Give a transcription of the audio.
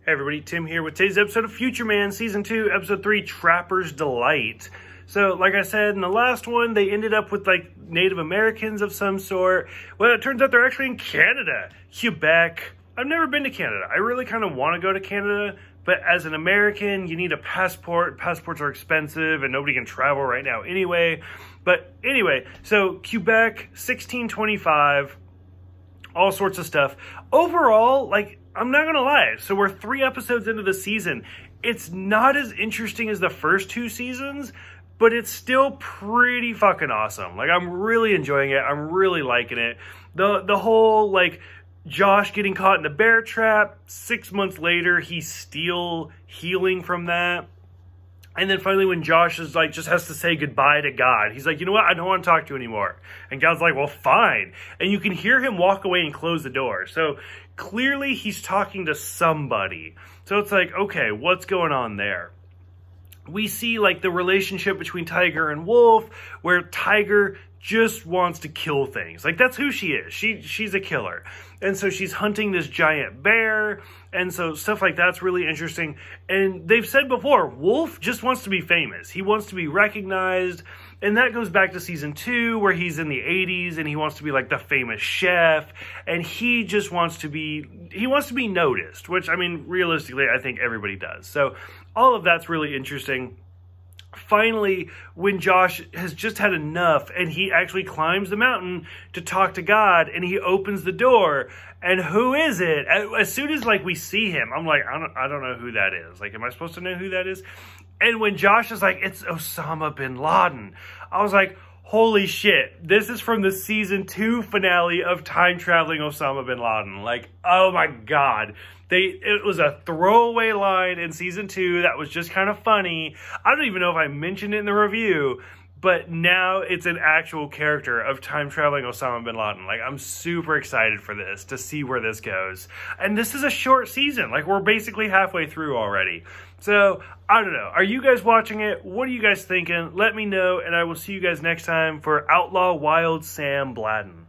Hey everybody, Tim here with today's episode of Future Man, Season 2, Episode 3, Trapper's Delight. So, like I said in the last one, they ended up with, like, Native Americans of some sort. Well, it turns out they're actually in Canada, Quebec. I've never been to Canada. I really kind of want to go to Canada, but as an American, you need a passport. Passports are expensive, and nobody can travel right now anyway. But anyway, so Quebec, 1625, all sorts of stuff. Overall, like, I'm not gonna lie, so we're 3 episodes into the season. It's not as interesting as the first 2 seasons, but it's still pretty fucking awesome. Like, I'm really enjoying it. I'm really liking it. The whole, like, Josh getting caught in the bear trap, 6 months later, he's still healing from that. And then finally when Josh is like, just has to say goodbye to God, he's like, you know what? I don't want to talk to you anymore. And God's like, well, fine. And you can hear him walk away and close the door. So clearly he's talking to somebody. So it's like, okay, what's going on there? We see like the relationship between Tiger and Wolf, where Tiger just wants to kill things. Like, that's who she is. She's a killer. And so she's hunting this giant bear. And so stuff like that's really interesting. And they've said before, Wolf just wants to be famous. He wants to be recognized. And that goes back to season 2, where he's in the 80s and he wants to be like the famous chef. And he just wants to be, noticed, which, I mean, realistically, I think everybody does. So all of that's really interesting. Finally, when Josh has just had enough and he actually climbs the mountain to talk to God and he opens the door, and who is it? As soon as like we see him, I'm like, I don't know who that is. Like, am I supposed to know who that is? And when Josh is like, it's Osama bin Laden, I was like, holy shit, this is from the season 2 finale of time traveling Osama bin Laden. Like, oh my God. It was a throwaway line in season 2 that was just kind of funny. I don't even know if I mentioned it in the review, but now it's an actual character of time traveling Osama bin Laden. Like, I'm super excited for this, to see where this goes. And this is a short season. Like, we're basically halfway through already. So, I don't know. Are you guys watching it? What are you guys thinking? Let me know, and I will see you guys next time for Outlaw Wild Sam Bladden.